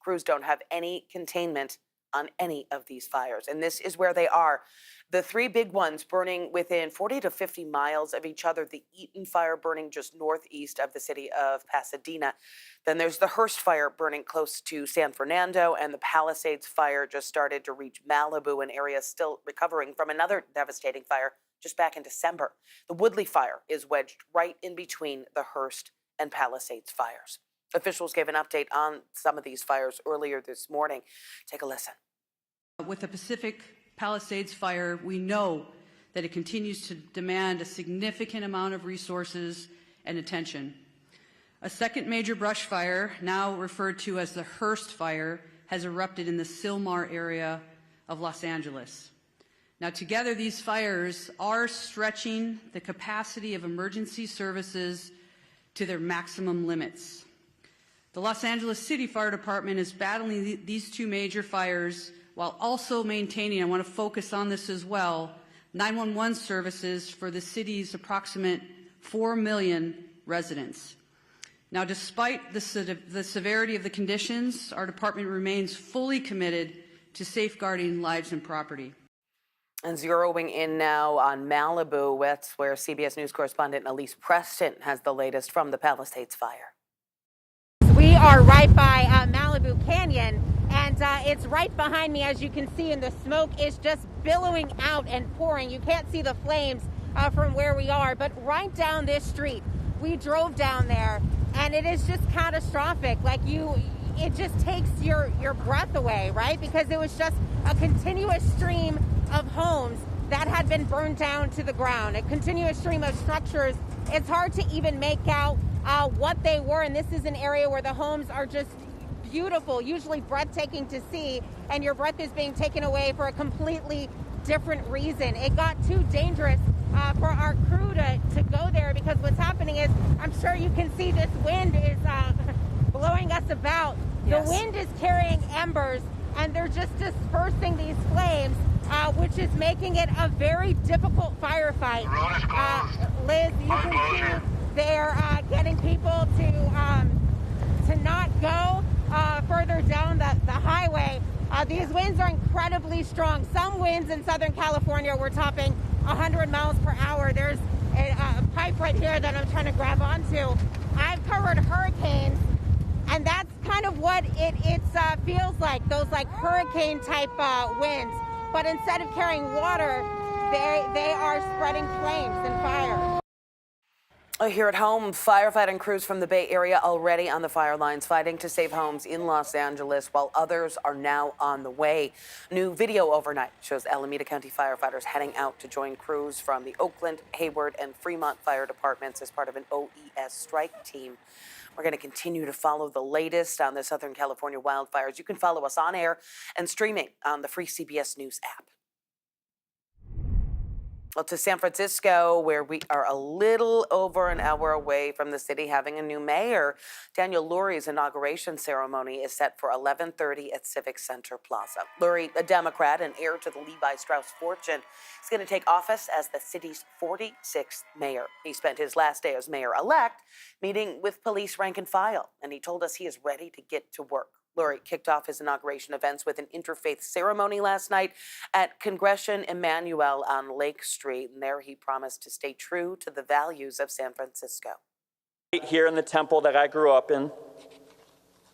Crews don't have any containment on any of these fires, and this is where they are. The three big ones burning within 40 to 50 miles of each other. The Eaton fire burning just northeast of the city of Pasadena. Then there's the Hearst fire burning close to San Fernando, and the Palisades fire just started to reach Malibu, an area still recovering from another devastating fire just back in December. The Woodley fire is wedged right in between the Hearst and Palisades fires. Officials gave an update on some of these fires earlier this morning. Take a listen. With the Pacific Palisades fire, we know that it continues to demand a significant amount of resources and attention. A second major brush fire, now referred to as the Hearst fire, has erupted in the Sylmar area of Los Angeles. Now, together, these fires are stretching the capacity of emergency services to their maximum limits. The Los Angeles City Fire Department is battling these two major fires while also maintaining, I want to focus on this as well, 911 services for the city's approximate 4 million residents. Now, despite the severity of the conditions, our department remains fully committed to safeguarding lives and property. And zeroing in now on Malibu, that's where CBS News correspondent Elise Preston has the latest from the Palisades fire. We are right by Malibu Canyon, and it's right behind me, as you can see, and the smoke is just billowing out and pouring. You can't see the flames from where we are, but right down this street, we drove down there, and it is just catastrophic. It just takes your breath away, right? Because it was just a continuous stream of homes that had been burned down to the ground, a continuous stream of structures. It's hard to even make out what they were, and this is an area where the homes are just beautiful, usually breathtaking to see, and your breath is being taken away for a completely different reason. It got too dangerous for our crew to go there, because what's happening is, I'm sure you can see this wind is blowing us about. Yes. The wind is carrying embers, and they're just dispersing these flames, which is making it a very difficult firefight. Liz, you can see they're getting people to not go further down the highway. These winds are incredibly strong. Some winds in Southern California were topping 100 miles per hour. There's a pipe right here that I'm trying to grab onto. I've covered hurricanes, and that's kind of what it feels like, those like hurricane type winds. But instead of carrying water, they are spreading flames and fire. Here at home, firefighting crews from the Bay Area already on the fire lines fighting to save homes in Los Angeles, while others are now on the way. New video overnight shows Alameda County firefighters heading out to join crews from the Oakland, Hayward, and Fremont fire departments as part of an OES strike team. We're going to continue to follow the latest on the Southern California wildfires. You can follow us on air and streaming on the free CBS News app. Well, to San Francisco, where we are a little over an hour away from the city having a new mayor. Daniel Lurie's inauguration ceremony is set for 11:30 at Civic Center Plaza. Lurie, a Democrat and heir to the Levi Strauss fortune, is going to take office as the city's 46th mayor. He spent his last day as mayor-elect meeting with police rank and file, and he told us he is ready to get to work. Lurie kicked off his inauguration events with an interfaith ceremony last night at Congression Emmanuel on Lake Street, and there he promised to stay true to the values of San Francisco. Here in the temple that I grew up in,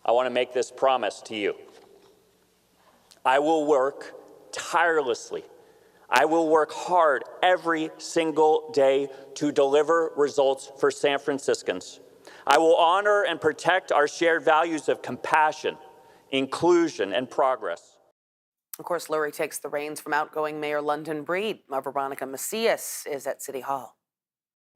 I want to make this promise to you. I will work tirelessly. I will work hard every single day to deliver results for San Franciscans. I will honor and protect our shared values of compassion, inclusion, and progress. Of course, Lurie takes the reins from outgoing Mayor London Breed. Veronica Macias is at City Hall.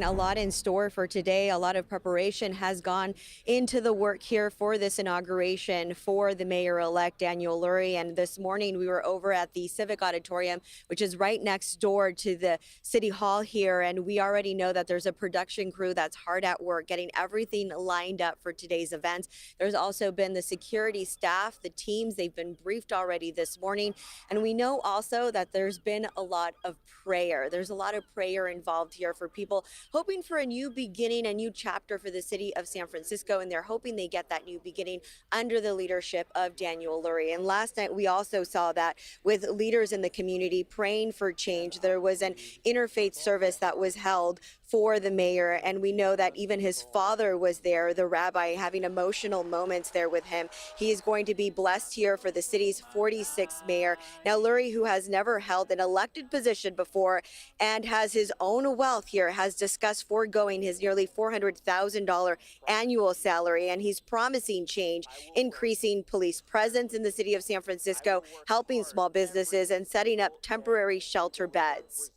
A lot in store for today. A lot of preparation has gone into the work here for this inauguration for the mayor-elect Daniel Lurie. And this morning we were over at the Civic Auditorium, which is right next door to the City Hall here. And we already know that there's a production crew that's hard at work getting everything lined up for today's events. There's also been the security staff, the teams, they've been briefed already this morning. And we know also that there's been a lot of prayer. There's a lot of prayer involved here for people hoping for a new beginning, a new chapter for the city of San Francisco, and they're hoping they get that new beginning under the leadership of Daniel Lurie. And last night we also saw that with leaders in the community praying for change. There was an interfaith service that was held for the mayor, and we know that even his father was there, the rabbi, having emotional moments there with him. He is going to be blessed here for the city's 46th mayor. Now, Lurie, who has never held an elected position before and has his own wealth here, has discussed foregoing his nearly $400,000 annual salary, and he's promising change, increasing police presence in the city of San Francisco, helping small businesses, and setting up temporary shelter beds.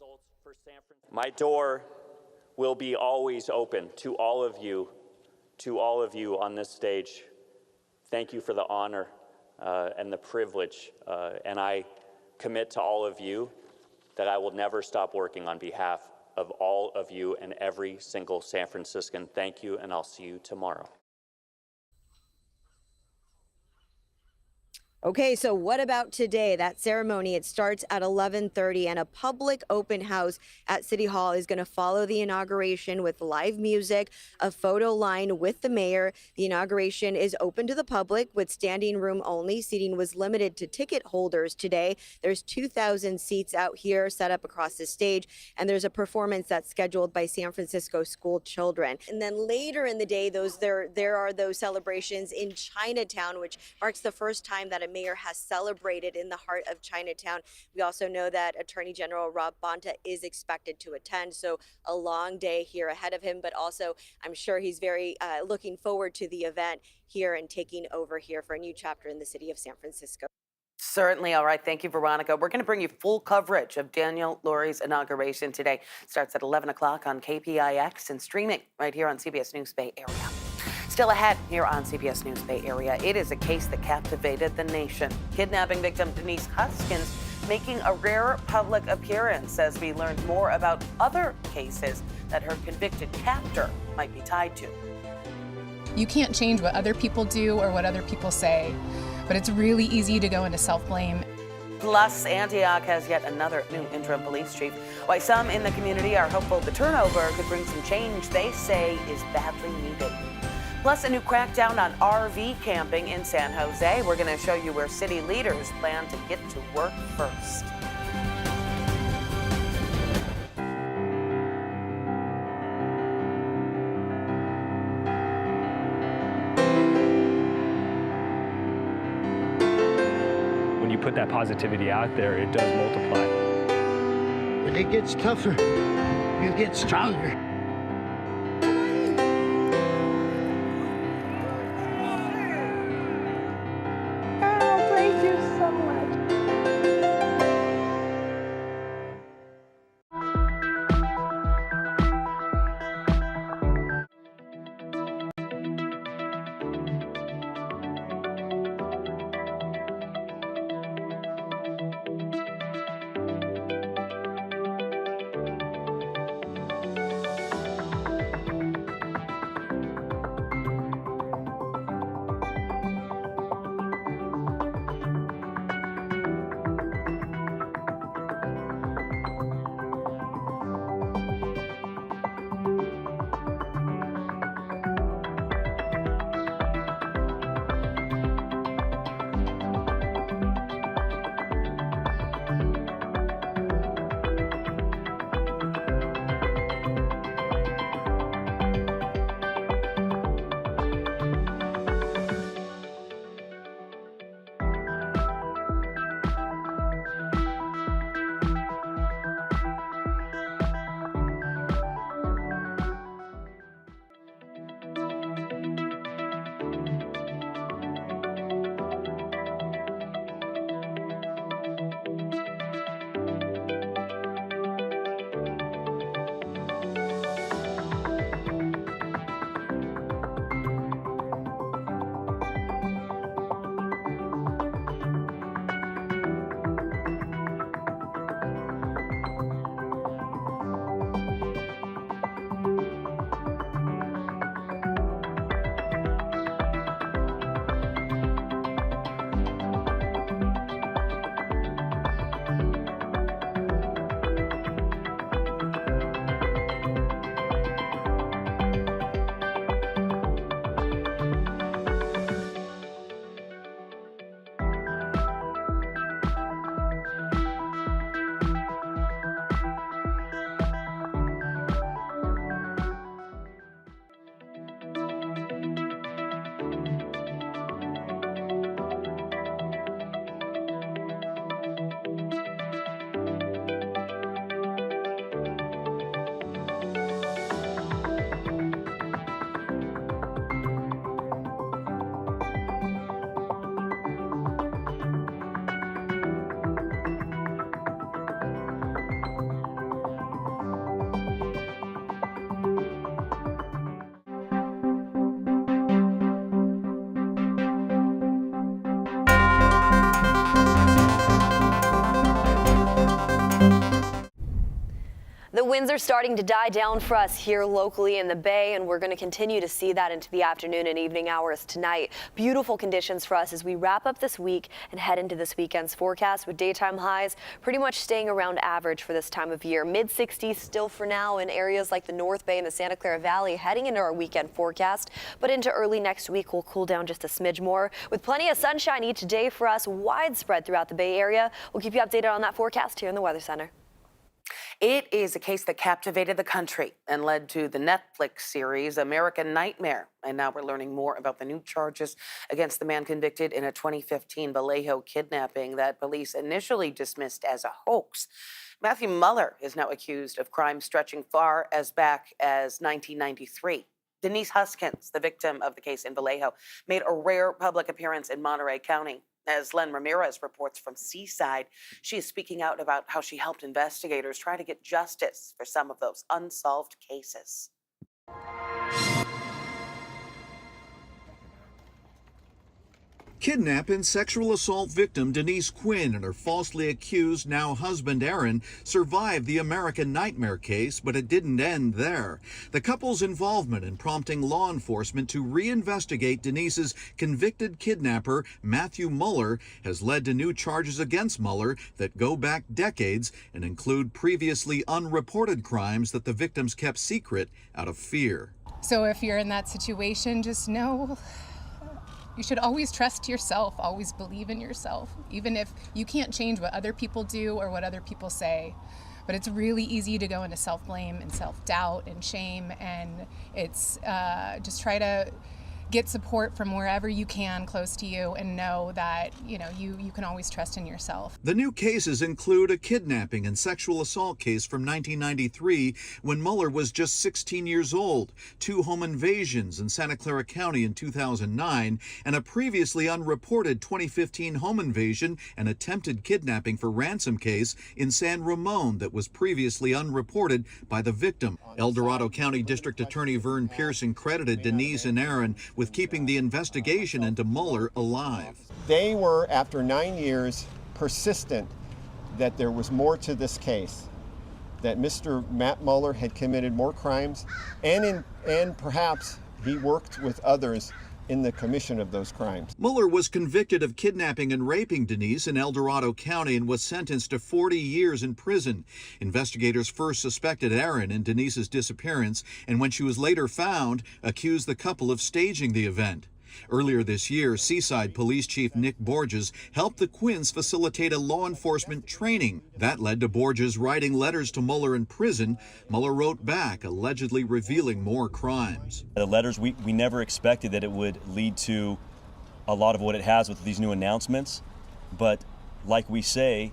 My door will be always open to all of you on this stage. Thank you for the honor and the privilege, and I commit to all of you that I will never stop working on behalf of all of you and every single San Franciscan. Thank you, and I'll see you tomorrow. Okay, so what about today? That ceremony, it starts at 11:30, and a public open house at City Hall is going to follow the inauguration with live music, a photo line with the mayor. The inauguration is open to the public with standing room only. Seating was limited to ticket holders today. There's 2,000 seats out here set up across the stage, and there's a performance that's scheduled by San Francisco school children. And then later in the day, there are those celebrations in Chinatown, which marks the first time that a mayor has celebrated in the heart of Chinatown. We also know that Attorney General Rob Bonta is expected to attend, so a long day here ahead of him, but also I'm sure he's very looking forward to the event here and taking over here for a new chapter in the city of San Francisco. Certainly. All right. Thank you, Veronica. We're going to bring you full coverage of Daniel Lurie's inauguration today. Starts at 11 o'clock on KPIX and streaming right here on CBS News Bay Area. Still ahead here on CBS News Bay Area, it is a case that captivated the nation. Kidnapping victim Denise Huskins making a rare public appearance as we learned more about other cases that her convicted captor might be tied to. You can't change what other people do or what other people say, but it's really easy to go into self-blame. Plus, Antioch has yet another new interim police chief. Why some in the community are hopeful the turnover could bring some change they say is badly needed. Plus, a new crackdown on RV camping in San Jose. We're going to show you where city leaders plan to get to work first. When you put that positivity out there, it does multiply. When it gets tougher, you get stronger. The winds are starting to die down for us here locally in the Bay, and we're going to continue to see that into the afternoon and evening hours tonight. Beautiful conditions for us as we wrap up this week and head into this weekend's forecast, with daytime highs pretty much staying around average for this time of year. Mid-60s still for now in areas like the North Bay and the Santa Clara Valley heading into our weekend forecast, but into early next week we'll cool down just a smidge more, with plenty of sunshine each day for us, widespread throughout the Bay Area. We'll keep you updated on that forecast here in the Weather Center. It is a case that captivated the country and led to the Netflix series American Nightmare. And now we're learning more about the new charges against the man convicted in a 2015 Vallejo kidnapping that police initially dismissed as a hoax. Matthew Muller is now accused of crimes stretching far as back as 1993. Denise Huskins, the victim of the case in Vallejo, made a rare public appearance in Monterey County. As Len Ramirez reports from Seaside, she is speaking out about how she helped investigators try to get justice for some of those unsolved cases. Kidnap and sexual assault victim Denise Quinn and her falsely accused now husband Aaron survived the American Nightmare case, but it didn't end there. The couple's involvement in prompting law enforcement to reinvestigate Denise's convicted kidnapper Matthew Muller has led to new charges against Muller that go back decades and include previously unreported crimes that the victims kept secret out of fear. So if you're in that situation, just know you should always trust yourself, always believe in yourself, even if you can't change what other people do or what other people say. But it's really easy to go into self-blame and self-doubt and shame, and it's just try to get support from wherever you can close to you, and know that you can always trust in yourself. The new cases include a kidnapping and sexual assault case from 1993 when Muller was just 16 years old, 2 home invasions in Santa Clara County in 2009, and a previously unreported 2015 home invasion and attempted kidnapping for ransom case in San Ramon that was previously unreported by the victim. El Dorado County District Attorney Vern Pearson credited Denise and Aaron with keeping the investigation into Muller alive. They were, after 9 years, persistent that there was more to this case, that Mr. Matt Muller had committed more crimes, and perhaps he worked with others in the commission of those crimes. Muller was convicted of kidnapping and raping Denise in El Dorado County and was sentenced to 40 years in prison. Investigators first suspected Aaron in Denise's disappearance, and when she was later found, accused the couple of staging the event. Earlier this year, Seaside Police Chief Nick Borges helped the Quinns facilitate a law enforcement training. That led to Borges writing letters to Muller in prison. Muller wrote back, allegedly revealing more crimes. The letters, we never expected that it would lead to a lot of what it has with these new announcements. But like we say,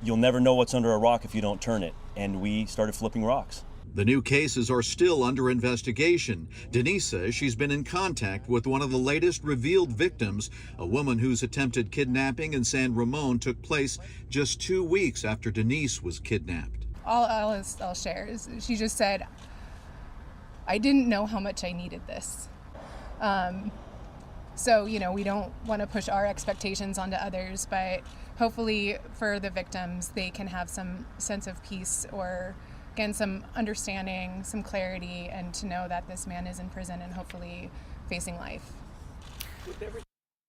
you'll never know what's under a rock if you don't turn it. And we started flipping rocks. The new cases are still under investigation. Denise says she's been in contact with one of the latest revealed victims, a woman whose attempted kidnapping in San Ramon took place just 2 weeks after Denise was kidnapped. All I'll share is she just said, I didn't know how much I needed this. So, we don't want to push our expectations onto others, but hopefully for the victims, they can have some sense of peace, or again, some understanding, some clarity, and to know that this man is in prison and hopefully facing life.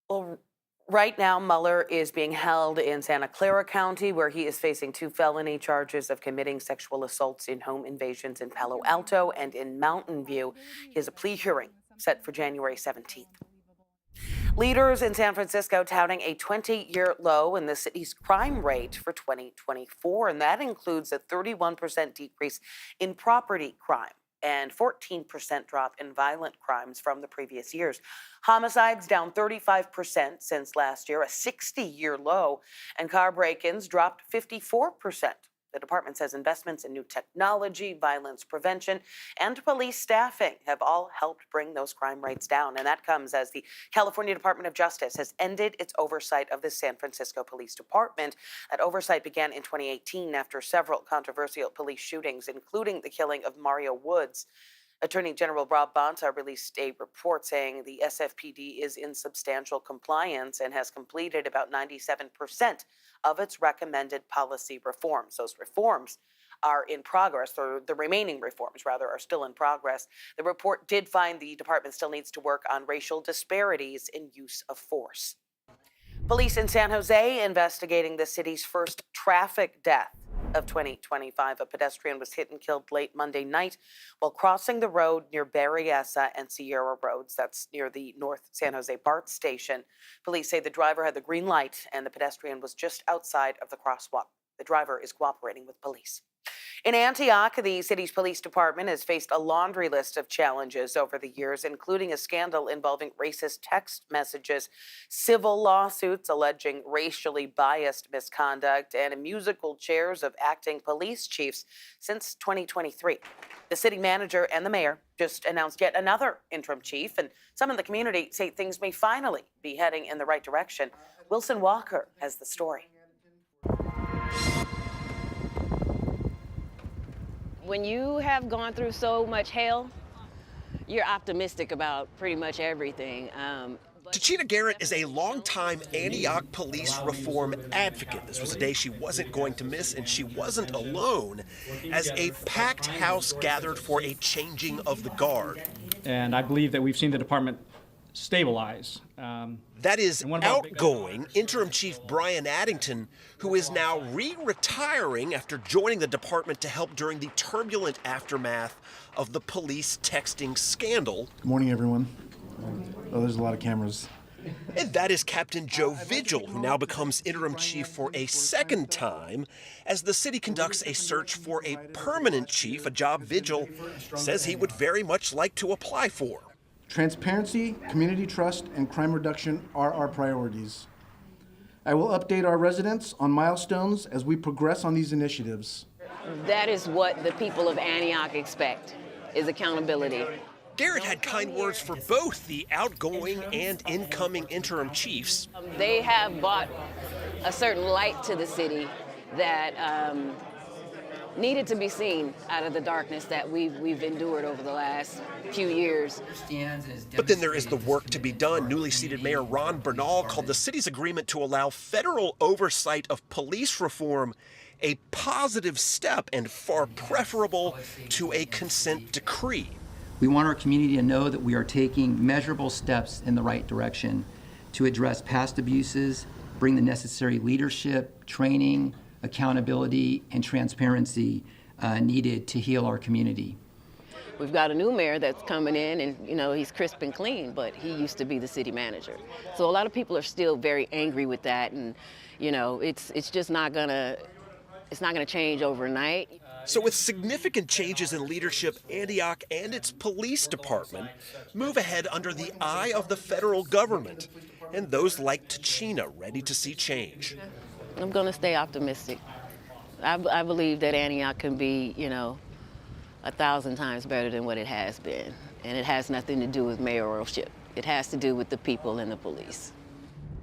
Well, right now, Muller is being held in Santa Clara County, where he is facing 2 felony charges of committing sexual assaults in home invasions in Palo Alto and in Mountain View. He has a plea hearing set for January 17th. Leaders in San Francisco touting a 20-year low in the city's crime rate for 2024, and that includes a 31% decrease in property crime and 14% drop in violent crimes from the previous years. Homicides down 35% since last year, a 60-year low, and car break-ins dropped 54%. The department says investments in new technology, violence prevention, and police staffing have all helped bring those crime rates down. And that comes as the California Department of Justice has ended its oversight of the San Francisco Police Department. That oversight began in 2018 after several controversial police shootings, including the killing of Mario Woods. Attorney General Rob Bonta released a report saying the SFPD is in substantial compliance and has completed about 97% of its recommended policy reforms. Those reforms are in progress, or the remaining reforms, rather, are still in progress. The report did find the department still needs to work on racial disparities in use of force. Police in San Jose investigating the city's first traffic death of 2025. A pedestrian was hit and killed late Monday night while crossing the road near Berryessa and Sierra Roads. That's near the North San Jose BART station. Police say the driver had the green light and the pedestrian was just outside of the crosswalk. The driver is cooperating with police. In Antioch, the city's police department has faced a laundry list of challenges over the years, including a scandal involving racist text messages, civil lawsuits alleging racially biased misconduct, and musical chairs of acting police chiefs since 2023. The city manager and the mayor just announced yet another interim chief, and some in the community say things may finally be heading in the right direction. Wilson Walker has the story. When you have gone through so much hell, you're optimistic about pretty much everything. Tachina Garrett is a longtime Antioch police reform advocate. This was a day she wasn't going to miss, and she wasn't alone, as a packed house gathered for a changing of the guard. And I believe that we've seen the department stabilize. That is outgoing interim chief Brian Addington, who is now retiring after joining the department to help during the turbulent aftermath of the police texting scandal. Good morning, everyone. Oh, there's a lot of cameras. And that is Captain Joe Vigil, who now becomes interim chief for a second time as the city conducts a search for a permanent chief, a job Vigil says he would very much like to apply for. Transparency, community trust, and crime reduction are our priorities. I will update our residents on milestones as we progress on these initiatives. That is what the people of Antioch expect, is accountability. Garrett had kind words for both the outgoing and incoming interim chiefs. They have brought a certain light to the city that needed to be seen out of the darkness that we've endured over the last few years. But then there is the work to be done. Newly seated Mayor Ron Bernal called the city's agreement to allow federal oversight of police reform a positive step and far preferable to a consent decree. We want our community to know that we are taking measurable steps in the right direction to address past abuses, bring the necessary leadership, training, accountability, and transparency needed to heal our community. We've got a new mayor that's coming in, and he's crisp and clean, but he used to be the city manager. So a lot of people are still very angry with that, and it's just not gonna change overnight. So with significant changes in leadership, Antioch and its police department move ahead under the eye of the federal government and those like Tachina ready to see change. I'm going to stay optimistic. I believe that Antioch can be, 1,000 times better than what it has been. And it has nothing to do with mayoralship. It has to do with the people and the police.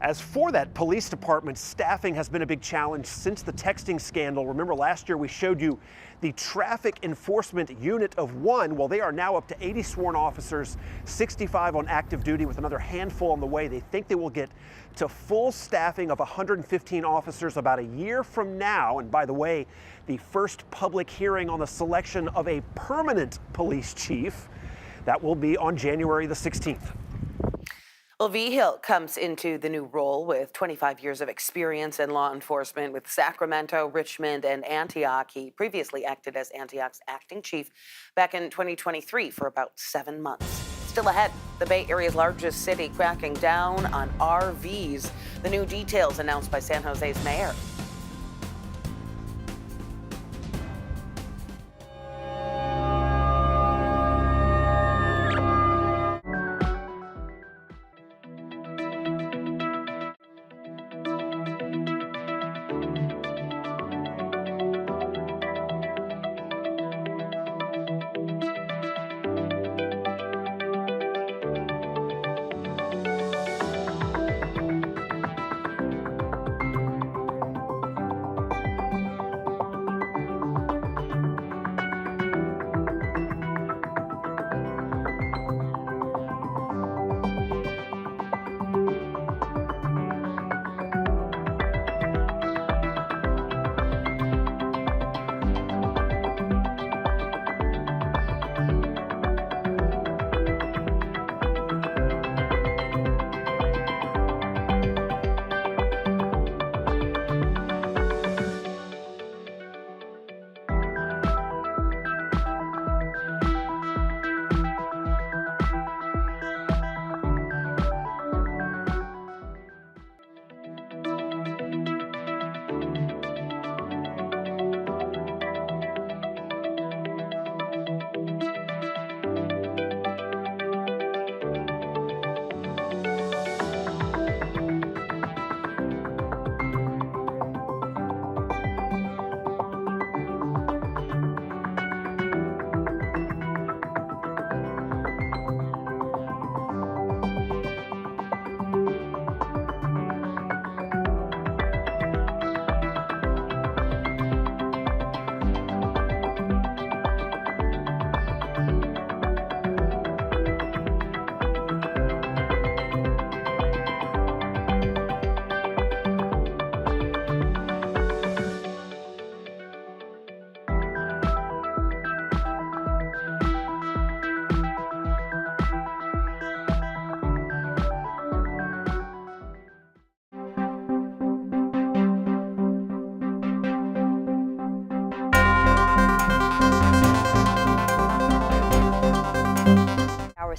As for that police department, staffing has been a big challenge since the texting scandal. Remember last year we showed you the traffic enforcement unit of 1. Well, they are now up to 80 sworn officers, 65 on active duty with another handful on the way. They think they will get to full staffing of 115 officers about a year from now. And by the way, the first public hearing on the selection of a permanent police chief, that will be on January the 16th. Well, Vigil comes into the new role with 25 years of experience in law enforcement with Sacramento, Richmond, and Antioch. He previously acted as Antioch's acting chief back in 2023 for about 7 months. Still ahead, the Bay Area's largest city cracking down on RVs. The new details announced by San Jose's mayor.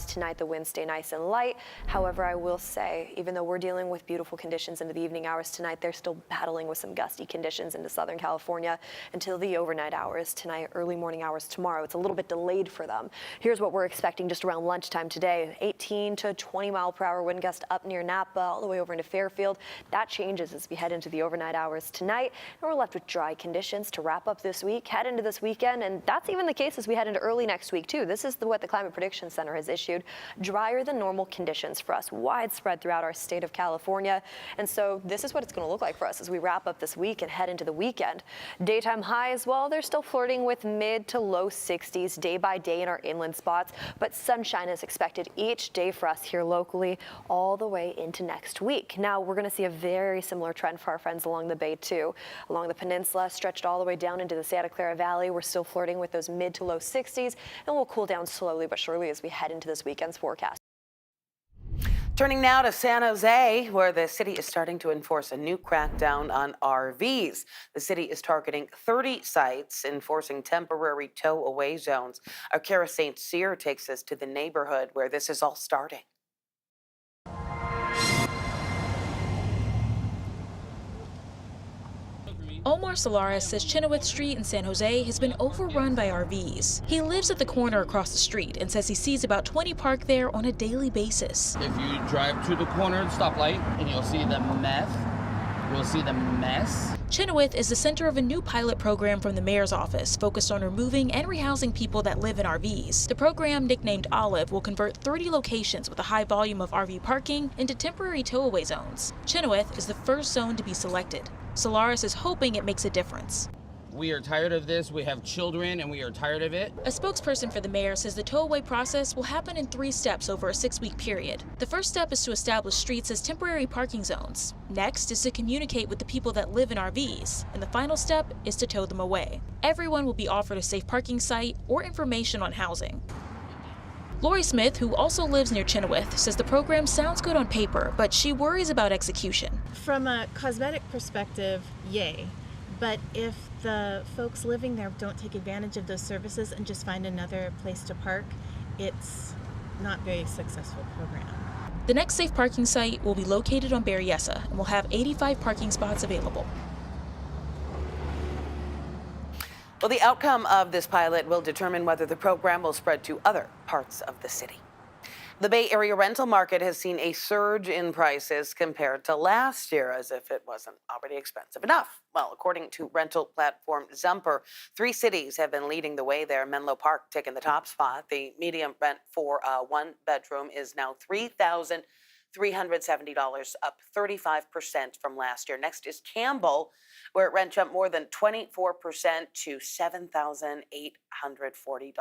hours tonight, the winds stay nice and light. However, I will say, even though we're dealing with beautiful conditions into the evening hours tonight, they're still battling with some gusty conditions into Southern California until the overnight hours tonight, early morning hours tomorrow. It's a little bit delayed for them. Here's what we're expecting just around lunchtime today. 18 to 20 mile per hour wind gust up near Napa, all the way over into Fairfield. That changes as we head into the overnight hours tonight, and we're left with dry conditions to wrap up this week, head into this weekend, and that's even the case as we head into early next week too. This is what the Climate Prediction Center has issued. Drier than normal conditions for us, widespread throughout our state of California. And so this is what it's going to look like for us as we wrap up this week and head into the weekend. Daytime highs, well, they're still flirting with mid to low 60s day by day in our inland spots, but sunshine is expected each day for us here locally all the way into next week. Now, we're going to see a very similar trend for our friends along the bay too. Along the peninsula, stretched all the way down into the Santa Clara Valley, we're still flirting with those mid to low 60s, and we'll cool down slowly but surely as we head into this weekend's forecast. Turning now to San Jose, where the city is starting to enforce a new crackdown on RVs. The city is targeting 30 sites, enforcing temporary tow-away zones. Our Kara St. Cyr takes us to the neighborhood where this is all starting. Omar Solares says Chenoweth Street in San Jose has been overrun by RVs. He lives at the corner across the street and says he sees about 20 parked there on a daily basis. If you drive to the corner stoplight and you'll see the meth, you'll see the mess. Chenoweth is the center of a new pilot program from the mayor's office focused on removing and rehousing people that live in RVs. The program, nicknamed Olive, will convert 30 locations with a high volume of RV parking into temporary tow-away zones. Chenoweth is the first zone to be selected. Solares is hoping it makes a difference. We are tired of this. We have children and we are tired of it. A spokesperson for the mayor says the tow-away process will happen in 3 steps over a 6-week period. The first step is to establish streets as temporary parking zones. Next is to communicate with the people that live in RVs. And the final step is to tow them away. Everyone will be offered a safe parking site or information on housing. Lori Smith, who also lives near Chenoweth, says the program sounds good on paper, but she worries about execution. From a cosmetic perspective, yay. But if the folks living there don't take advantage of those services and just find another place to park, it's not a very successful program. The next safe parking site will be located on Berryessa and will have 85 parking spots available. Well, the outcome of this pilot will determine whether the program will spread to other parts of the city. The Bay Area rental market has seen a surge in prices compared to last year, as if it wasn't already expensive enough. Well, according to rental platform Zumper, 3 cities have been leading the way there. Menlo Park taking the top spot. The median rent for a 1-bedroom is now $3,370, up 35% from last year. Next is Campbell, where rent jumped more than 24% to $7,840.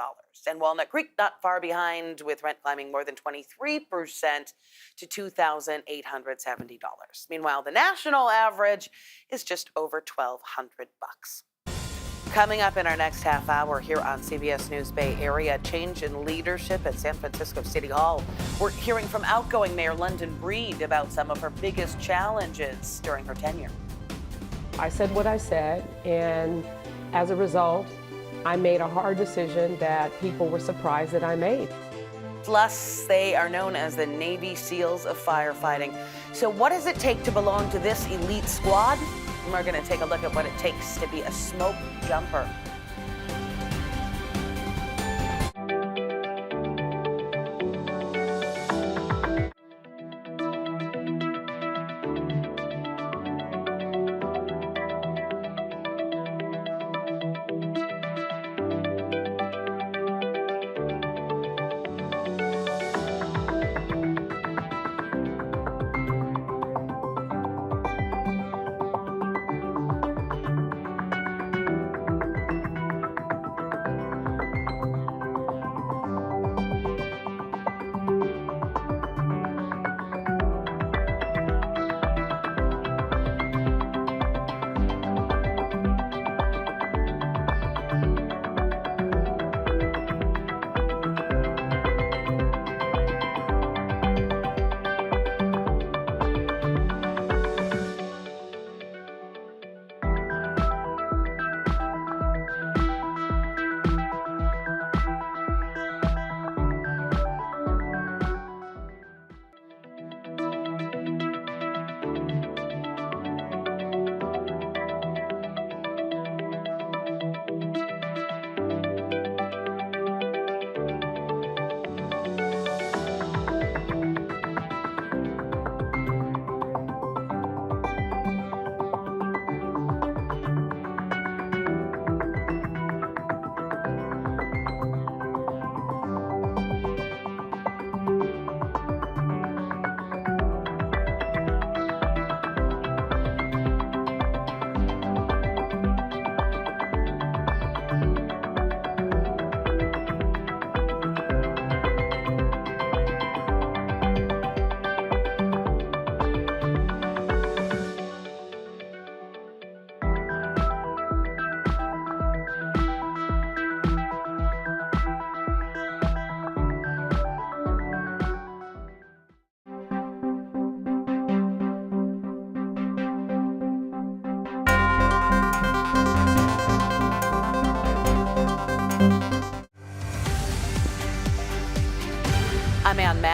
And Walnut Creek not far behind, with rent climbing more than 23% to $2,870. Meanwhile, the national average is just over $1,200. Coming up in our next half hour here on CBS News Bay Area, change in leadership at San Francisco City Hall. We're hearing from outgoing Mayor London Breed about some of her biggest challenges during her tenure. I said what I said, and as a result, I made a hard decision that people were surprised that I made. Plus, they are known as the Navy SEALs of firefighting. So what does it take to belong to this elite squad? And we're going to take a look at what it takes to be a smoke jumper.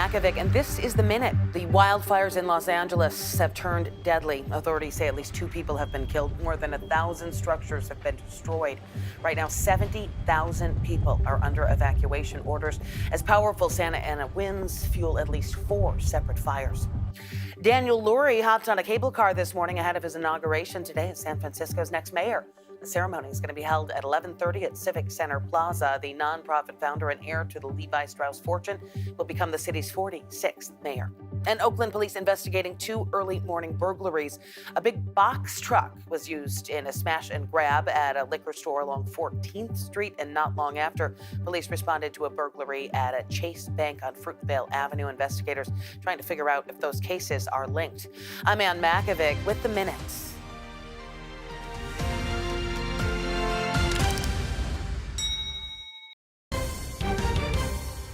Makovic, and this is the minute. The wildfires in Los Angeles have turned deadly. Authorities say at least 2 people have been killed. More than 1,000 structures have been destroyed. Right now, 70,000 people are under evacuation orders as powerful Santa Ana winds fuel at least 4 separate fires. Daniel Lurie hopped on a cable car this morning ahead of his inauguration today as San Francisco's next mayor. The ceremony is going to be held at 11:30 at Civic Center Plaza. The nonprofit founder and heir to the Levi Strauss fortune will become the city's 46th mayor. And Oakland police investigating 2 early morning burglaries. A big box truck was used in a smash and grab at a liquor store along 14th Street, and not long after, police responded to a burglary at a Chase Bank on Fruitvale Avenue. Investigators trying to figure out if those cases are linked. I'm Ann Makovic with the minutes.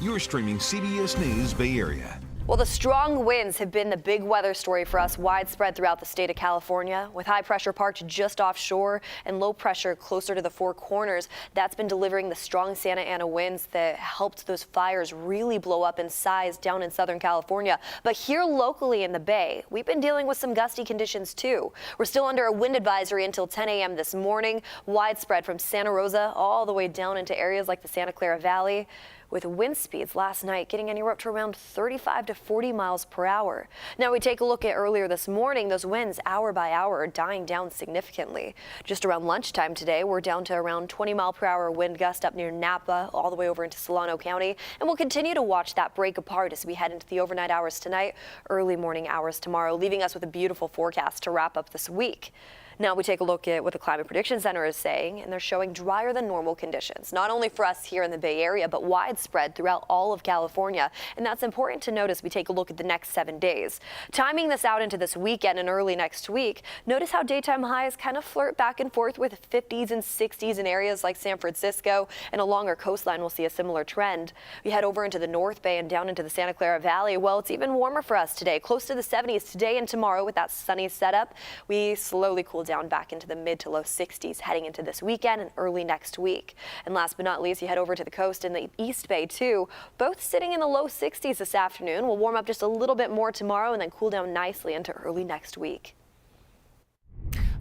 You're streaming CBS News Bay Area. Well, the strong winds have been the big weather story for us, widespread throughout the state of California. With high pressure parked just offshore and low pressure closer to the Four Corners, that's been delivering the strong Santa Ana winds that helped those fires really blow up in size down in Southern California. But here locally in the Bay, we've been dealing with some gusty conditions too. We're still under a wind advisory until 10 a.m. this morning, widespread from Santa Rosa all the way down into areas like the Santa Clara Valley, with wind speeds last night getting anywhere up to around 35 to 40 miles per hour. Now we take a look at earlier this morning, those winds hour by hour are dying down significantly. Just around lunchtime today, we're down to around 20 mile per hour wind gust up near Napa, all the way over into Solano County. And we'll continue to watch that break apart as we head into the overnight hours tonight, early morning hours tomorrow, leaving us with a beautiful forecast to wrap up this week. Now we take a look at what the Climate Prediction Center is saying, and they're showing drier than normal conditions, not only for us here in the Bay Area, but widespread throughout all of California. And that's important to notice. We take a look at the next 7 days. Timing this out into this weekend and early next week, notice how daytime highs kind of flirt back and forth with 50s and 60s in areas like San Francisco, and along our coastline we'll see a similar trend. We head over into the North Bay and down into the Santa Clara Valley. Well, it's even warmer for us today, close to the 70s today and tomorrow with that sunny setup. We slowly cool down back into the mid to low 60s heading into this weekend and early next week. And last but not least, you head over to the coast in the East Bay too, both sitting in the low 60s this afternoon. We'll warm up just a little bit more tomorrow and then cool down nicely into early next week.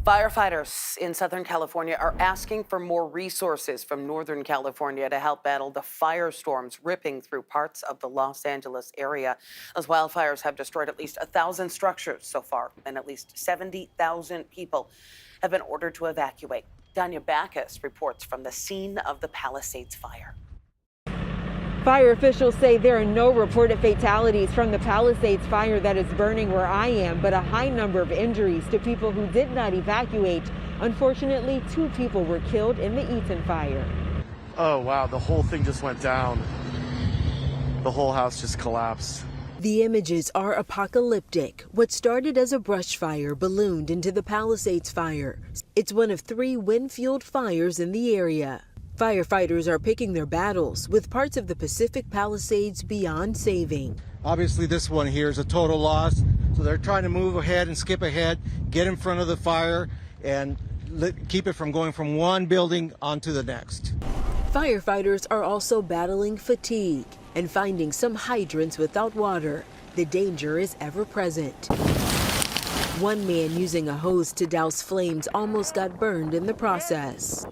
Firefighters in Southern California are asking for more resources from Northern California to help battle the firestorms ripping through parts of the Los Angeles area. Those wildfires have destroyed at least 1,000 structures so far, and at least 70,000 people have been ordered to evacuate. Danya Backus reports from the scene of the Palisades fire. Fire officials say there are no reported fatalities from the Palisades fire that is burning where I am, but a high number of injuries to people who did not evacuate. Unfortunately, 2 people were killed in the Eaton fire. Oh, wow, the whole thing just went down. The whole house just collapsed. The images are apocalyptic. What started as a brush fire ballooned into the Palisades fire. It's one of 3 wind-fueled fires in the area. Firefighters are picking their battles with parts of the Pacific Palisades beyond saving. Obviously, this one here is a total loss, so they're trying to move ahead and skip ahead, get in front of the fire, and keep it from going from one building onto the next. Firefighters are also battling fatigue and finding some hydrants without water. The danger is ever present. One man using a hose to douse flames almost got burned in the process.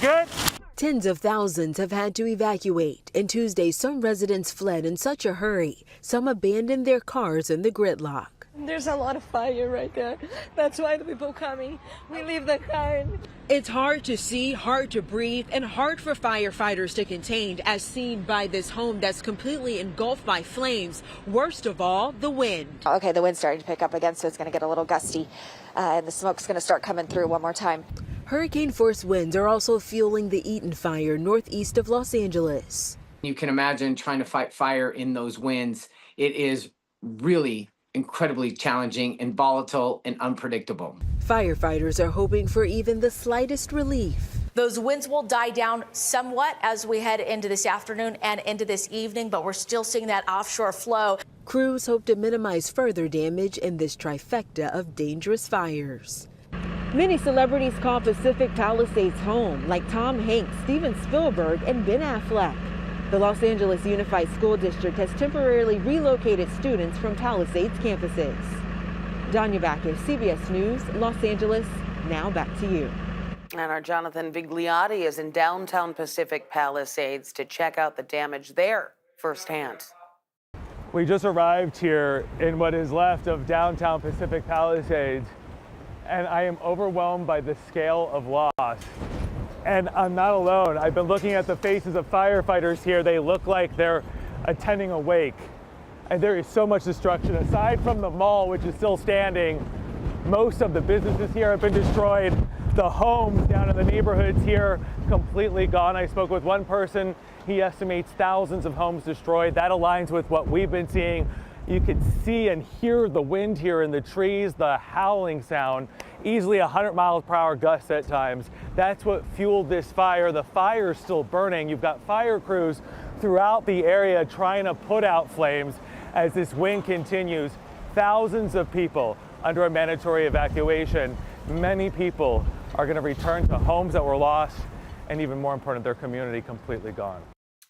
Good? Tens of thousands have had to evacuate, and Tuesday some residents fled in such a hurry. Some abandoned their cars in the gridlock. There's a lot of fire right there. That's why the people coming. We leave the car. It's hard to see, hard to breathe, and hard for firefighters to contain, as seen by this home that's completely engulfed by flames. Worst of all, the wind. Okay, the wind's starting to pick up again, so it's going to get a little gusty, and the smoke's going to start coming through one more time. Hurricane-force winds are also fueling the Eaton fire northeast of Los Angeles. You can imagine trying to fight fire in those winds. It is really incredibly challenging and volatile and unpredictable. Firefighters are hoping for even the slightest relief. Those winds will die down somewhat as we head into this afternoon and into this evening, but we're still seeing that offshore flow. Crews hope to minimize further damage in this trifecta of dangerous fires. Many celebrities call Pacific Palisades home, like Tom Hanks, Steven Spielberg, and Ben Affleck. The Los Angeles Unified School District has temporarily relocated students from Palisades campuses. Danya Backus, CBS News, Los Angeles. Now back to you. And our Jonathan Vigliotti is in downtown Pacific Palisades to check out the damage there firsthand. We just arrived here in what is left of downtown Pacific Palisades, and I am overwhelmed by the scale of loss. And I'm not alone. I've been looking at the faces of firefighters here. They look like they're attending a wake. And there is so much destruction. Aside from the mall, which is still standing, most of the businesses here have been destroyed. The homes down in the neighborhoods here completely gone. I spoke with one person. He estimates thousands of homes destroyed. That aligns with what we've been seeing. You can see and hear the wind here in the trees, the howling sound, easily 100 miles per hour gusts at times. That's what fueled this fire. The fire's still burning. You've got fire crews throughout the area trying to put out flames as this wind continues. Thousands of people under a mandatory evacuation. Many people are going to return to homes that were lost, and even more important, their community completely gone.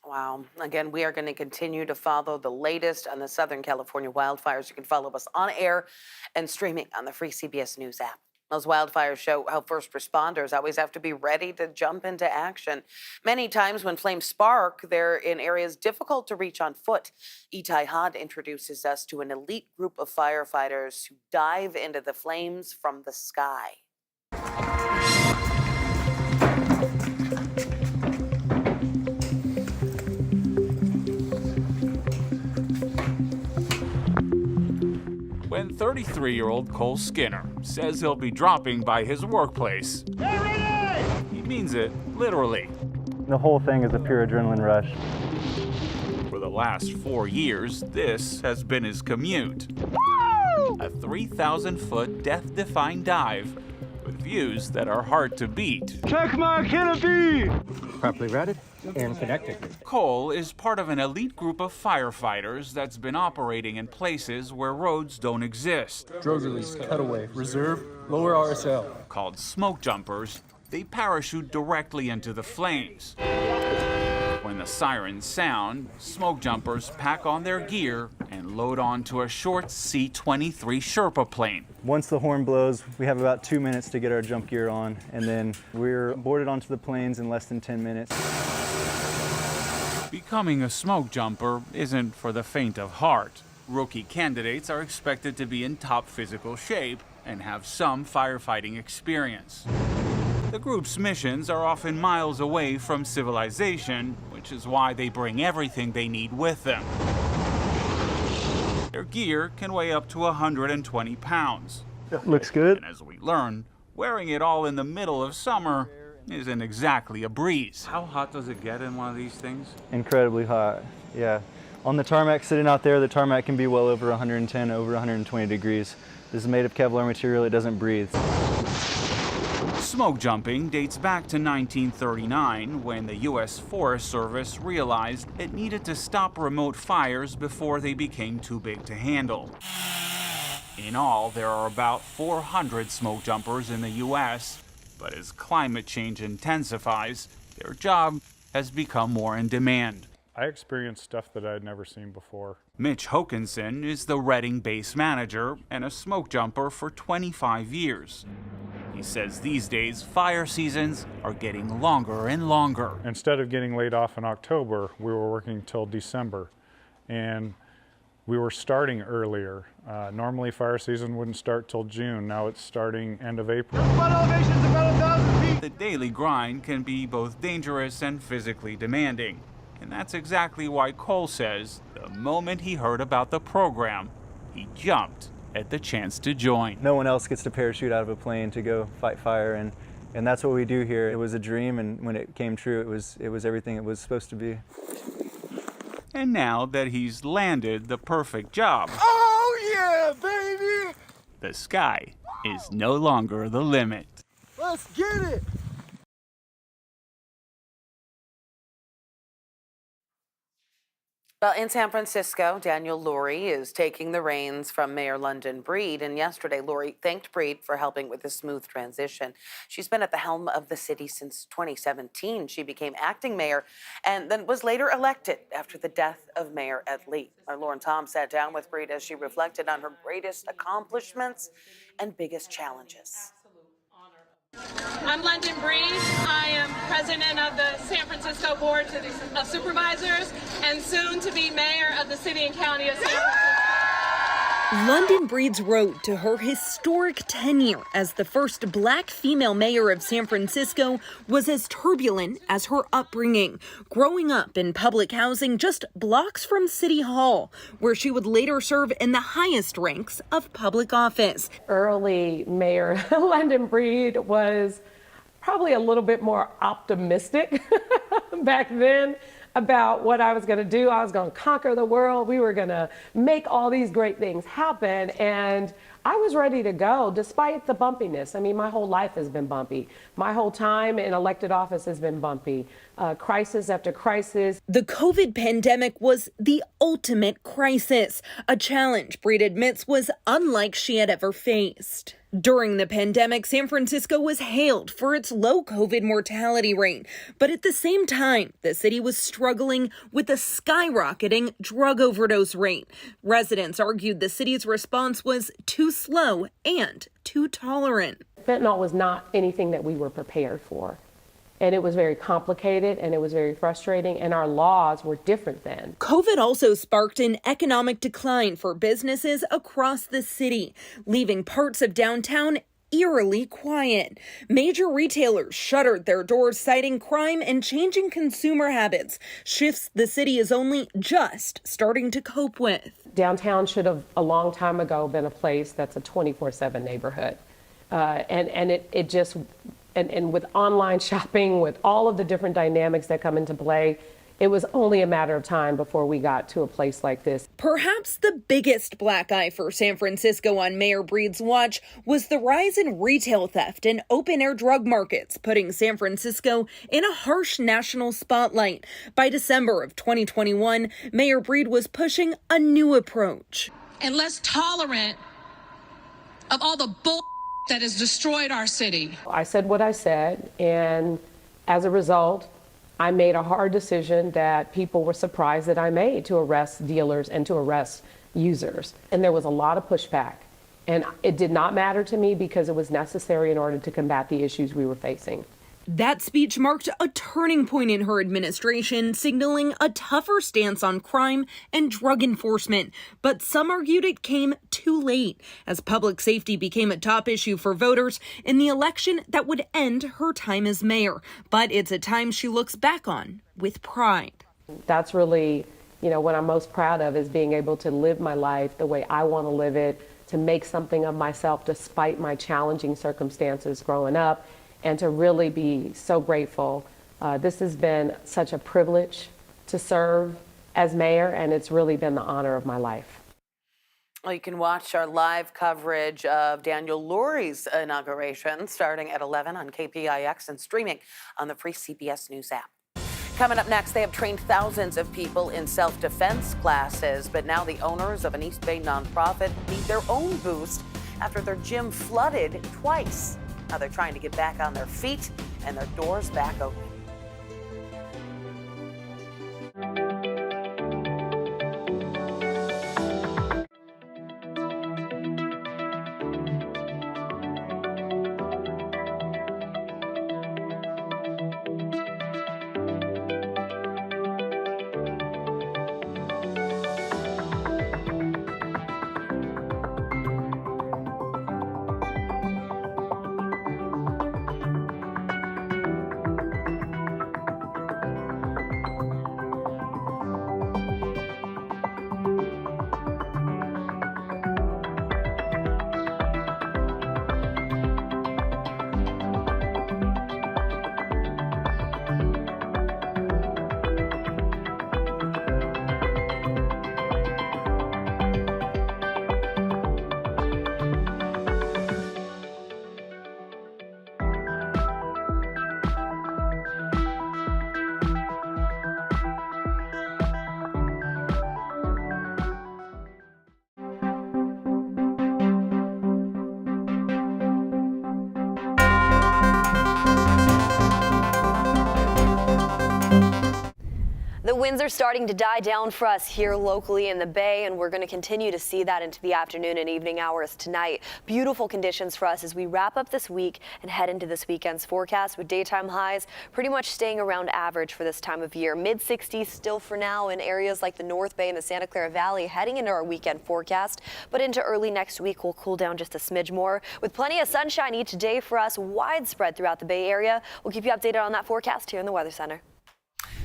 Wow. Again, we are going to continue to follow the latest on the Southern California wildfires. You can follow us on air and streaming on the free CBS News app. Those wildfires show how first responders always have to be ready to jump into action. Many times when flames spark, they're in areas difficult to reach on foot. Itai Had introduces us to an elite group of firefighters who dive into the flames from the sky. When 33-year-old Cole Skinner says he'll be dropping by his workplace, he means it literally. The whole thing is a pure adrenaline rush. For the last 4 years, this has been his commute. A 3,000-foot death-defying dive with views that are hard to beat. Check my canopy! Properly routed and connected. Cole is part of an elite group of firefighters that's been operating in places where roads don't exist. Drug release, cutaway, reserve, lower RSL. Called smoke jumpers, they parachute directly into the flames. When the sirens sound, smoke jumpers pack on their gear and load onto a short C-23 Sherpa plane. Once the horn blows, we have about 2 minutes to get our jump gear on, and then we're boarded onto the planes in less than 10 minutes. Becoming a smoke jumper isn't for the faint of heart. Rookie candidates are expected to be in top physical shape and have some firefighting experience. The group's missions are often miles away from civilization, which is why they bring everything they need with them. Their gear can weigh up to 120 pounds. Looks good. And as we learn, wearing it all in the middle of summer isn't exactly a breeze. How hot does it get in one of these things? Incredibly hot, yeah. On the tarmac sitting out there, the tarmac can be well over 110, over 120 degrees. This is made of Kevlar material, it doesn't breathe. Smoke jumping dates back to 1939 when the U.S. Forest Service realized it needed to stop remote fires before they became too big to handle. In all, there are about 400 smoke jumpers in the U.S., but as climate change intensifies, their job has become more in demand. I experienced stuff that I had never seen before. Mitch Hokinson is the Redding base manager and a smoke jumper for 25 years. He says these days, fire seasons are getting longer and longer. Instead of getting laid off in October, we were working till December, and we were starting earlier. Normally fire season wouldn't start till June. Now it's starting end of April. The daily grind can be both dangerous and physically demanding. And that's exactly why Cole says the moment he heard about the program, he jumped at the chance to join. No one else gets to parachute out of a plane to go fight fire, and that's what we do here. It was a dream, and when it came true, it was everything it was supposed to be. And now that he's landed the perfect job, oh yeah, baby! The sky is no longer the limit. Let's get it! Well, in San Francisco, Daniel Lurie is taking the reins from Mayor London Breed. And yesterday, Lurie thanked Breed for helping with the smooth transition. She's been at the helm of the city since 2017. She became acting mayor and then was later elected after the death of Mayor Ed Lee. Our Lauren Tom sat down with Breed as she reflected on her greatest accomplishments and biggest challenges. I'm London Breed. I am president of the San Francisco Board of Supervisors and soon to be mayor of the city and county of San Francisco. London Breed's road to her historic tenure as the first black female mayor of San Francisco was as turbulent as her upbringing, growing up in public housing just blocks from City Hall, where she would later serve in the highest ranks of public office. Early Mayor London Breed was probably a little bit more optimistic back then about what I was going to do. I was going to conquer the world. We were going to make all these great things happen. And I was ready to go despite the bumpiness. I mean, my whole life has been bumpy. My whole time in elected office has been bumpy. Crisis after crisis. The COVID pandemic was the ultimate crisis, a challenge Breed admits was unlike she had ever faced. During the pandemic, San Francisco was hailed for its low COVID mortality rate. But at the same time, the city was struggling with a skyrocketing drug overdose rate. Residents argued the city's response was too slow and too tolerant. Fentanyl was not anything that we were prepared for. And it was very complicated and it was very frustrating, and our laws were different then. COVID also sparked an economic decline for businesses across the city, leaving parts of downtown eerily quiet. Major retailers shuttered their doors, citing crime and changing consumer habits, shifts the city is only just starting to cope with. Downtown should have a long time ago been a place that's a 24/7 neighborhood. And with online shopping, with all of the different dynamics that come into play, it was only a matter of time before we got to a place like this. Perhaps the biggest black eye for San Francisco on Mayor Breed's watch was the rise in retail theft and open-air drug markets, putting San Francisco in a harsh national spotlight. By December of 2021, Mayor Breed was pushing a new approach. And less tolerant of all the bull that has destroyed our city. I said what I said, and as a result, I made a hard decision that people were surprised that I made to arrest dealers and to arrest users. And there was a lot of pushback. And it did not matter to me because it was necessary in order to combat the issues we were facing. That speech marked a turning point in her administration, signaling a tougher stance on crime and drug enforcement. But some argued it came too late, as public safety became a top issue for voters in the election that would end her time as mayor. But it's a time she looks back on with pride. That's really, what I'm most proud of, is being able to live my life the way I want to live it, to make something of myself despite my challenging circumstances growing up, and to really be so grateful. This has been such a privilege to serve as mayor, and it's really been the honor of my life. Well, you can watch our live coverage of Daniel Lurie's inauguration starting at 11 on KPIX and streaming on the free CBS News app. Coming up next, they have trained thousands of people in self-defense classes, but now the owners of an East Bay nonprofit need their own boost after their gym flooded twice. Now they're trying to get back on their feet and their doors back open. winds are starting to die down for us here locally in the Bay, and we're going to continue to see that into the afternoon and evening hours tonight. Beautiful conditions for us as we wrap up this week and head into this weekend's forecast, with daytime highs pretty much staying around average for this time of year. Mid-60s still for now in areas like the North Bay and the Santa Clara Valley heading into our weekend forecast, but into early next week we'll cool down just a smidge more, with plenty of sunshine each day for us, widespread throughout the Bay Area. We'll keep you updated on that forecast here in the Weather Center.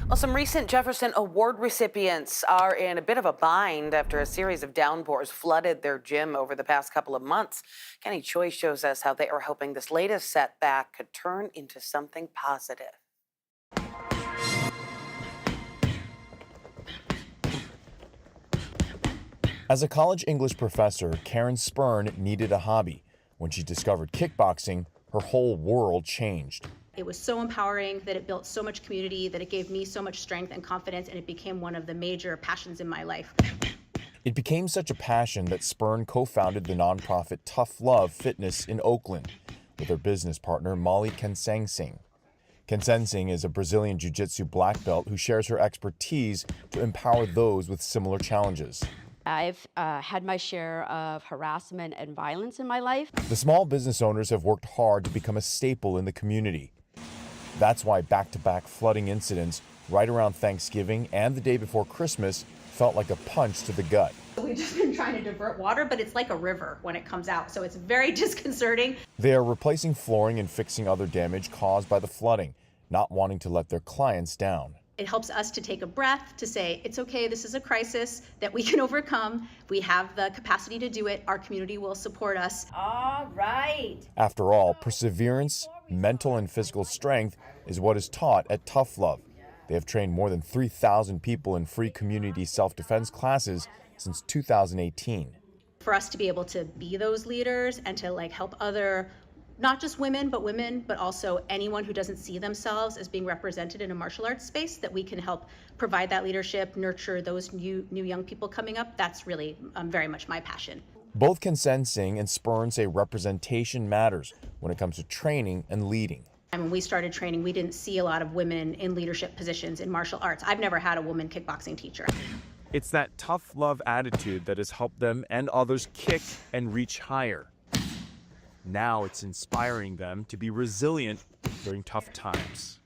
Well, some recent Jefferson Award recipients are in a bit of a bind after a series of downpours flooded their gym over the past couple of months. Kenny Choi shows us how they are hoping this latest setback could turn into something positive. As a college English professor, Karen Spurn needed a hobby. When she discovered kickboxing, her whole world changed. It was so empowering that it built so much community, that it gave me so much strength and confidence, and it became one of the major passions in my life. It became such a passion that Spurn co-founded the nonprofit Tough Love Fitness in Oakland with her business partner Molly Kensensing. Kensensing is a Brazilian jiu-jitsu black belt who shares her expertise to empower those with similar challenges. I've had my share of harassment and violence in my life. The small business owners have worked hard to become a staple in the community. That's why back-to-back flooding incidents right around Thanksgiving and the day before Christmas felt like a punch to the gut. We've just been trying to divert water, but it's like a river when it comes out, so it's very disconcerting. They are replacing flooring and fixing other damage caused by the flooding, not wanting to let their clients down. It helps us to take a breath, to say, it's okay, this is a crisis that we can overcome. We have the capacity to do it. Our community will support us. All right. After all, perseverance, mental and physical strength is what is taught at Tough Love. They have trained more than 3,000 people in free community self-defense classes since 2018. For us to be able to be those leaders and to help other, not just women, but also anyone who doesn't see themselves as being represented in a martial arts space, that we can help provide that leadership, nurture those new young people coming up. That's really very much my passion. Both Kensensing and Spurn say representation matters when it comes to training and leading. And when we started training, we didn't see a lot of women in leadership positions in martial arts. I've never had a woman kickboxing teacher. It's that tough love attitude that has helped them and others kick and reach higher. Now it's inspiring them to be resilient during tough times.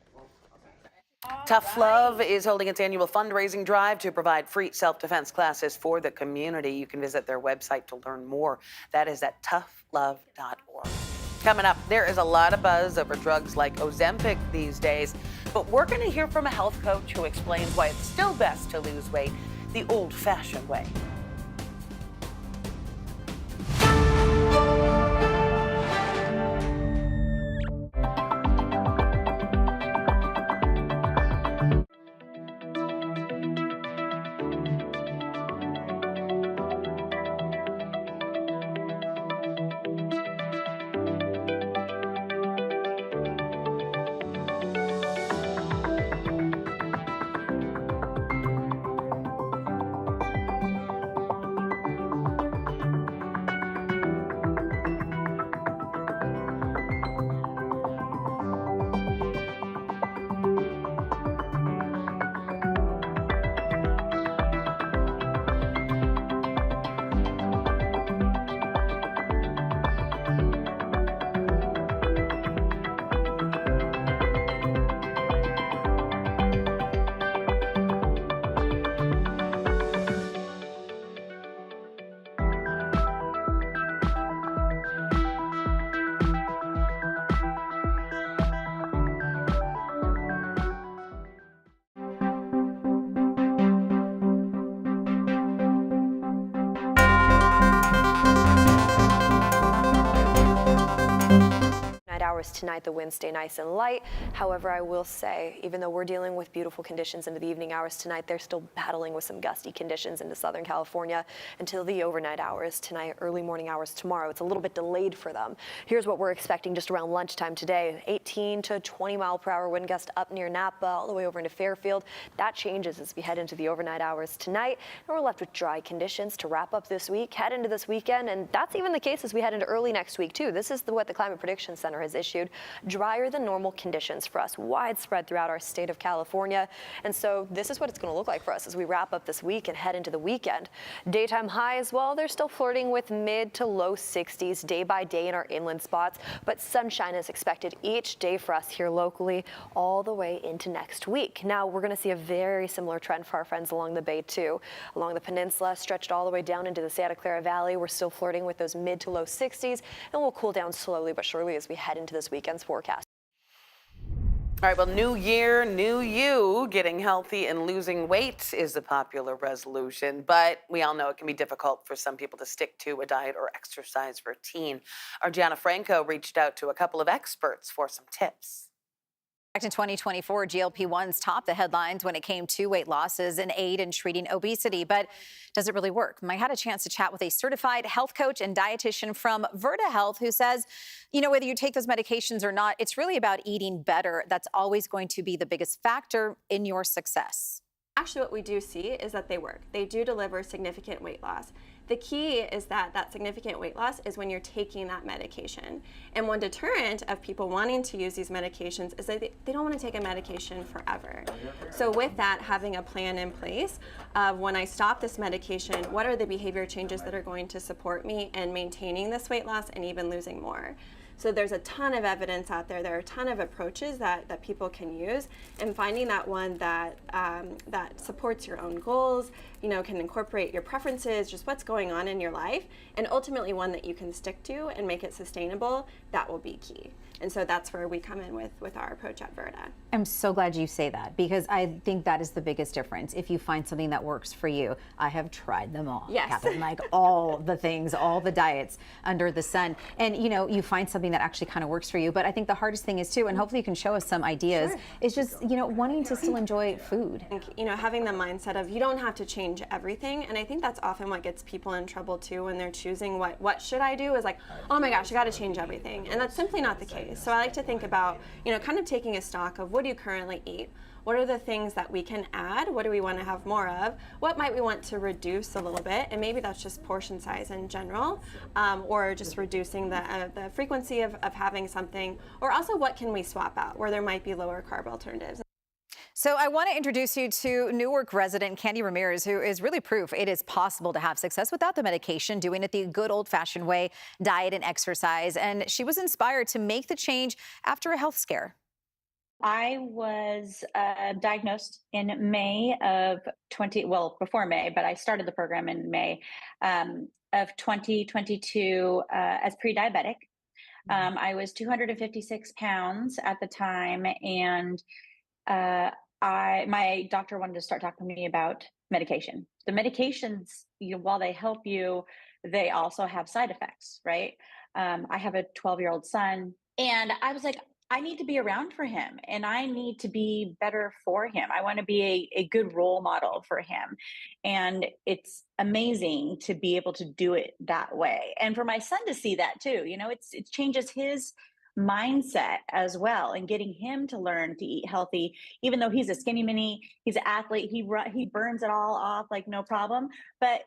Tough Love is holding its annual fundraising drive to provide free self-defense classes for the community. You can visit their website to learn more. That is at toughlove.org. Coming up, there is a lot of buzz over drugs like Ozempic these days, but we're going to hear from a health coach who explains why it's still best to lose weight the old-fashioned way. Hours tonight, the winds stay nice and light. However, I will say, even though we're dealing with beautiful conditions into the evening hours tonight, they're still battling with some gusty conditions into Southern California until the overnight hours tonight, early morning hours tomorrow. It's a little bit delayed for them. Here's what we're expecting just around lunchtime today. 18 to 20 mile per hour wind gust up near Napa, all the way over into Fairfield. That changes as we head into the overnight hours tonight, and we're left with dry conditions to wrap up this week, head into this weekend, and that's even the case as we head into early next week too. This is what the Climate Prediction Center has issued issued drier than normal conditions for us, widespread throughout our state of California. And so this is what it's going to look like for us as we wrap up this week and head into the weekend. Daytime highs, well, they're still flirting with mid to low 60s day by day in our inland spots, but sunshine is expected each day for us here locally all the way into next week. Now, we're going to see a very similar trend for our friends along the bay, too. Along the peninsula, stretched all the way down into the Santa Clara Valley, we're still flirting with those mid to low 60s, and we'll cool down slowly but surely as we head into this weekend's forecast. All right, well, new year, new you. Getting healthy and losing weight is a popular resolution, but we all know it can be difficult for some people to stick to a diet or exercise routine. Our Gianna Franco reached out to a couple of experts for some tips. In 2024, GLP-1s topped the headlines when it came to weight loss as an aid in treating obesity. But does it really work? I had a chance to chat with a certified health coach and dietitian from Virta Health who says, whether you take those medications or not, it's really about eating better. That's always going to be the biggest factor in your success. Actually, what we do see is that they work. They do deliver significant weight loss. The key is that significant weight loss is when you're taking that medication. And one deterrent of people wanting to use these medications is that they don't want to take a medication forever. So with that, having a plan in place of when I stop this medication, what are the behavior changes that are going to support me in maintaining this weight loss and even losing more? So there's a ton of evidence out there. There are a ton of approaches that people can use, and finding that one that supports your own goals, can incorporate your preferences, just what's going on in your life, and ultimately one that you can stick to and make it sustainable, that will be key. And so that's where we come in with our approach at Virta. I'm so glad you say that because I think that is the biggest difference. If you find something that works for you, I have tried them all. Yes. Catherine, like all the things, all the diets under the sun. And you find something that actually kind of works for you. But I think the hardest thing is too, and hopefully you can show us some ideas, is just, wanting to still enjoy food. Having the mindset of you don't have to change everything. And I think that's often what gets people in trouble too when they're choosing what should I do is like, oh my gosh, I got to change everything. And that's simply not the case. So I like to think about, kind of taking a stock of what do you currently eat? What are the things that we can add? What do we want to have more of? What might we want to reduce a little bit? And maybe that's just portion size in general, or just reducing the frequency of having something. Or also what can we swap out where there might be lower carb alternatives? So I want to introduce you to Newark resident Candy Ramirez, who is really proof it is possible to have success without the medication, doing it the good old-fashioned way, diet and exercise. And she was inspired to make the change after a health scare. I was diagnosed in May of before May, but I started the program in May of 2022 as pre-diabetic. I was 256 pounds at the time, and my doctor wanted to start talking to me about medication. The medications, while they help you, they also have side effects, right? I have a 12-year-old son, and I was like, I need to be around for him, and I need to be better for him. I want to be a good role model for him. And it's amazing to be able to do it that way. And for my son to see that too, it changes his mindset as well, and getting him to learn to eat healthy, even though he's a skinny mini, he's an athlete, he burns it all off like no problem. But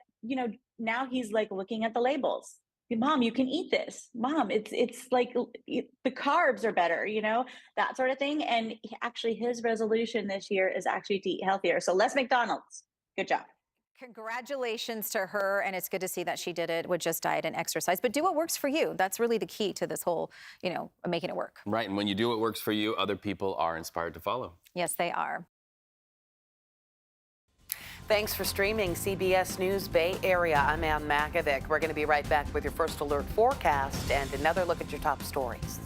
now he's like looking at the labels. Mom, you can eat this. Mom, it's like the carbs are better, that sort of thing. And actually his resolution this year is actually to eat healthier. So less McDonald's. Good job. Congratulations to her, and it's good to see that she did it with just diet and exercise. But do what works for you. That's really the key to this whole, making it work. Right, and when you do what works for you, other people are inspired to follow. Yes, they are. Thanks for streaming CBS News Bay Area. I'm Ann Makovic. We're going to be right back with your first alert forecast and another look at your top stories.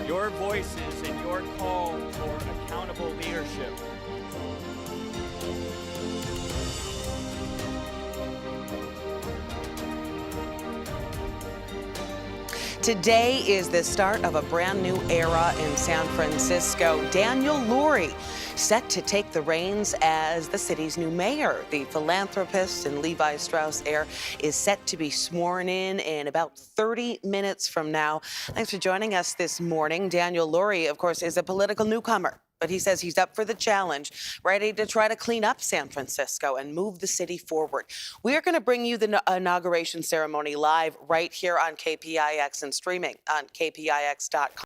your voices and your call for accountable leadership. Today is the start of a brand new era in San Francisco. Daniel Lurie set to take the reins as the city's new mayor. The philanthropist and Levi Strauss heir is set to be sworn in about 30 minutes from now. Thanks for joining us this morning. Daniel Lurie, of course, is a political newcomer, but he says he's up for the challenge, ready to try to clean up San Francisco and move the city forward. We are going to bring you the inauguration ceremony live right here on KPIX and streaming on kpix.com.